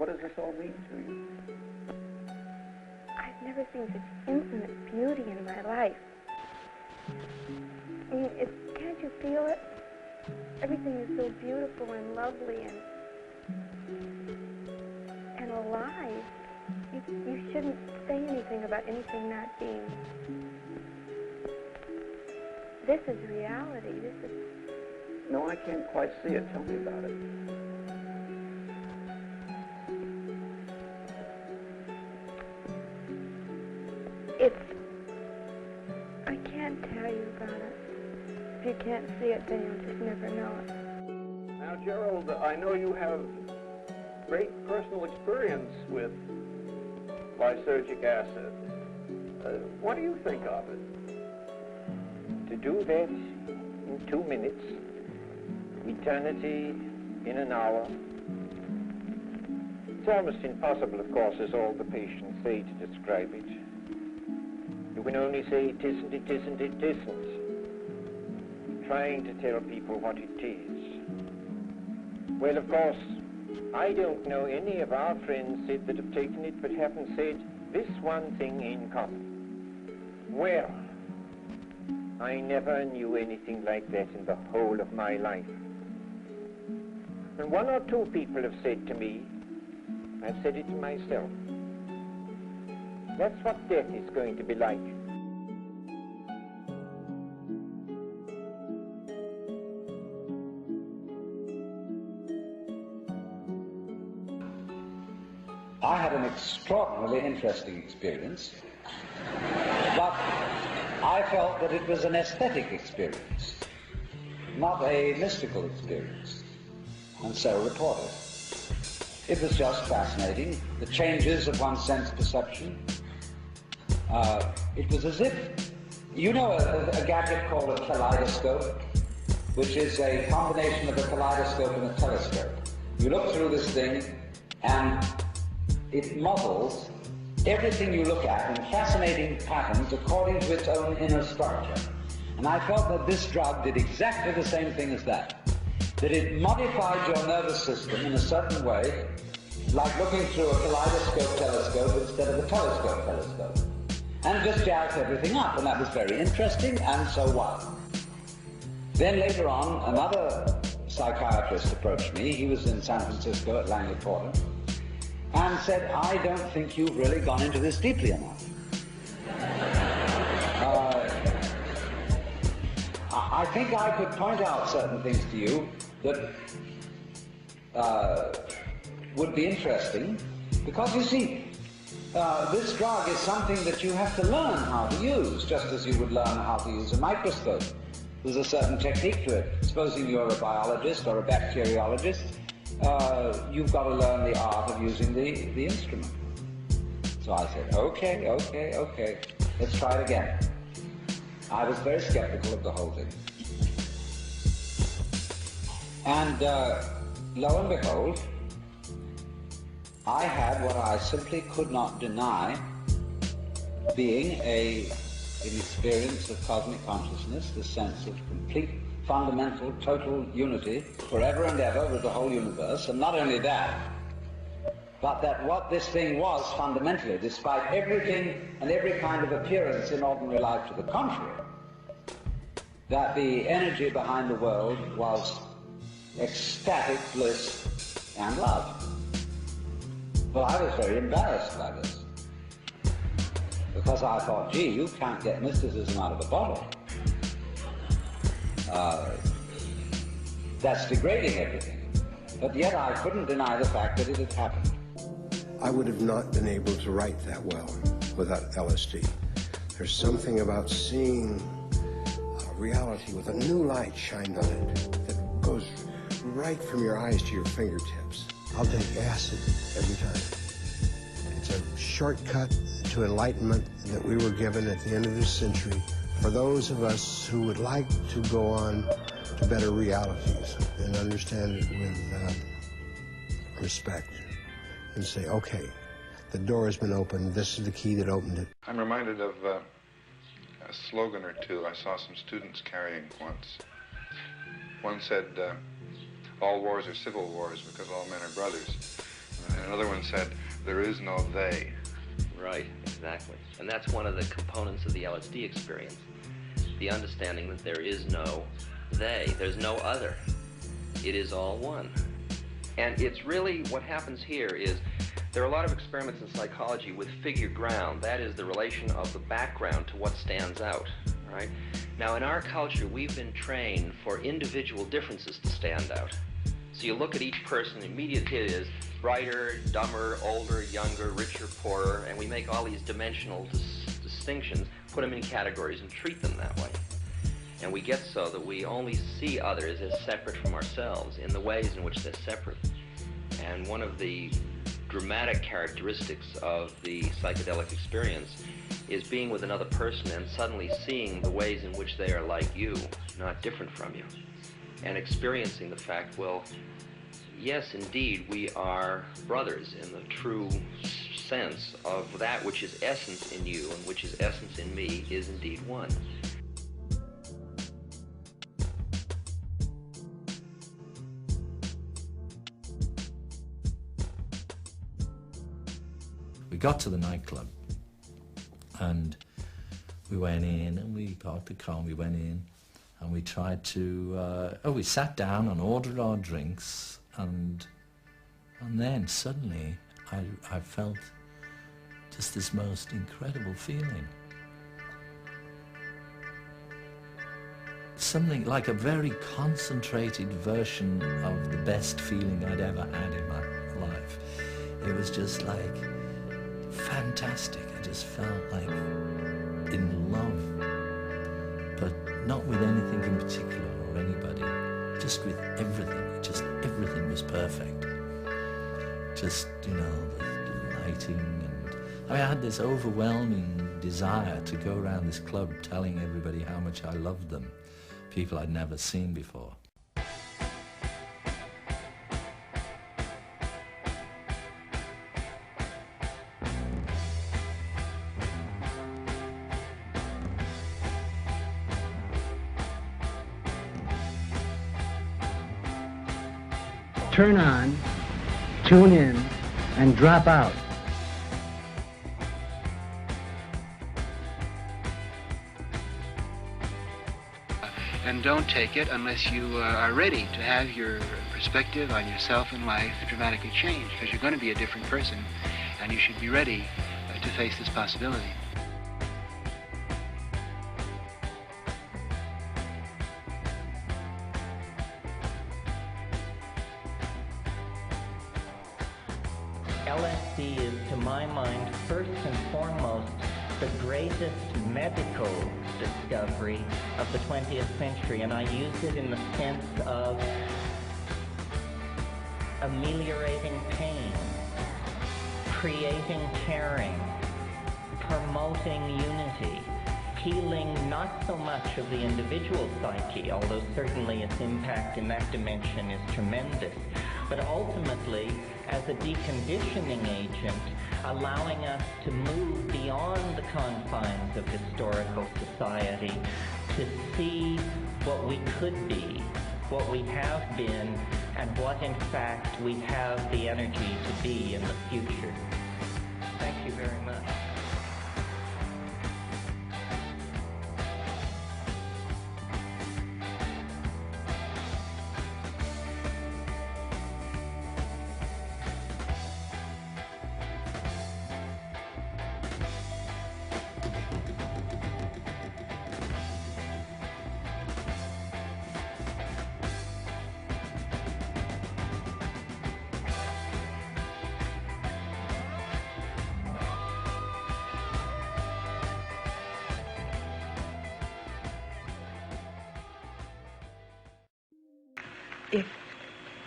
What does this all mean to you? I've never seen such infinite beauty in my life. I mean, can't you feel it? Everything is so beautiful and lovely and alive. You shouldn't say anything about anything not being. This is reality. This is. No, I can't quite see it. Tell me about it. I can't tell you about it. If you can't see it, then you'll just never know it. Now, Gerald, I know you have great personal experience with lysergic acid. What do you think of it? To do that in 2 minutes, eternity in an hour. It's almost impossible, of course, as all the patients say, to describe it. You can only say it isn't, it isn't, it isn't. Trying to tell people what it is. Well, of course, I don't know any of our friends said that have taken it but haven't said this one thing in common. Well, I never knew anything like that in the whole of my life. And 1 or 2 people have said to me, I've said it to myself, that's what death is going to be like. I had an extraordinarily interesting experience, but I felt that it was an aesthetic experience, not a mystical experience, and so reported. It was just fascinating, the changes of one's sense perception. It was as if, you know a gadget called a kaleidoscope, which is a combination of a kaleidoscope and a telescope. You look through this thing and it models everything you look at in fascinating patterns according to its own inner structure. And I felt that this drug did exactly the same thing as that. That it modified your nervous system in a certain way, like looking through a kaleidoscope telescope instead of a telescope telescope. And just jazzed everything up, and that was very interesting, and so what? Then later on, another psychiatrist approached me. He was in San Francisco at Langley Porter, and said, I don't think you've really gone into this deeply enough. I think I could point out certain things to you that would be interesting, because you see, this drug is something that you have to learn how to use, just as you would learn how to use a microscope. There's a certain technique to it. Supposing you're a biologist or a bacteriologist, you've got to learn the art of using the instrument. So I said, okay, let's try it again. I was very skeptical of the whole thing. And lo and behold, I had what I simply could not deny being an experience of cosmic consciousness, the sense of complete, fundamental, total unity forever and ever with the whole universe. And not only that, but that what this thing was fundamentally, despite everything and every kind of appearance in ordinary life to the contrary, that the energy behind the world was ecstatic bliss and love. Well, I was very embarrassed by this, because I thought, gee, you can't get mysticism out of a bottle. That's degrading everything. But yet I couldn't deny the fact that it had happened. I would have not been able to write that well without LSD. There's something about seeing reality with a new light shined on it that goes right from your eyes to your fingertips. I'll take acid every time. It's a shortcut to enlightenment that we were given at the end of this century for those of us who would like to go on to better realities and understand it with respect and say, okay, the door has been opened. This is the key that opened it. I'm reminded of a slogan or two I saw some students carrying once. One said, all wars are civil wars because all men are brothers. And another one said, there is no they. Right, exactly. And that's one of the components of the LSD experience. The understanding that there is no they, there's no other. It is all one. And it's really, what happens here is, there are a lot of experiments in psychology with figure ground. That is the relation of the background to what stands out, right? Now, in our culture, we've been trained for individual differences to stand out. So you look at each person, immediately it is brighter, dumber, older, younger, richer, poorer, and we make all these dimensional distinctions, put them in categories, and treat them that way. And we get so that we only see others as separate from ourselves in the ways in which they're separate. And one of the dramatic characteristics of the psychedelic experience is being with another person and suddenly seeing the ways in which they are like you, not different from you, and experiencing the fact, well, yes, indeed, we are brothers in the true sense of that which is essence in you and which is essence in me is indeed one. We got to the nightclub and we went in and we parked the car and we went in and we tried to, we sat down and ordered our drinks and then suddenly I felt just this most incredible feeling. Something like a very concentrated version of the best feeling I'd ever had in my life. It was just like fantastic. I just felt like in love, but not with anything in particular or anybody, just with everything. Just everything was perfect. Just, you know, the lighting and I had this overwhelming desire to go around this club telling everybody how much I loved them, people I'd never seen before. Turn on, tune in, and drop out. And don't take it unless you are ready to have your perspective on yourself and life dramatically change, because you're going to be a different person, and you should be ready to face this possibility. LSD is, to my mind, first and foremost, the greatest medical discovery of the 20th century, and I use it in the sense of ameliorating pain, creating caring, promoting unity, healing not so much of the individual psyche, although certainly its impact in that dimension is tremendous, but ultimately as a deconditioning agent, allowing us to move beyond the confines of historical society to see what we could be, what we have been, and what in fact we have the energy to be in the future. Thank you very much.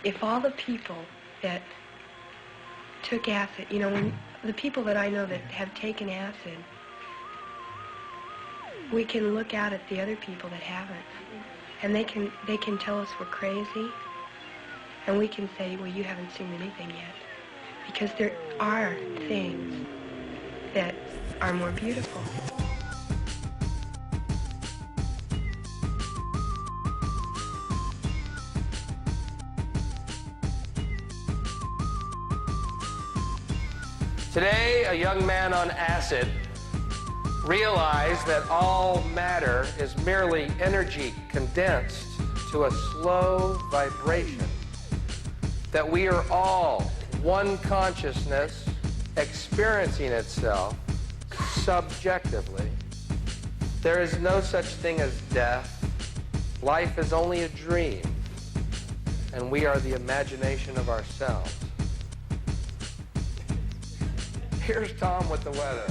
If all the people that took acid, you know, when the people that I know that have taken acid, we can look out at the other people that haven't, and they can tell us we're crazy, and we can say, well, you haven't seen anything yet, because there are things that are more beautiful. Today, a young man on acid realized that all matter is merely energy condensed to a slow vibration, that we are all one consciousness experiencing itself subjectively. There is no such thing as death. Life is only a dream, and we are the imagination of ourselves. Here's Tom with the weather.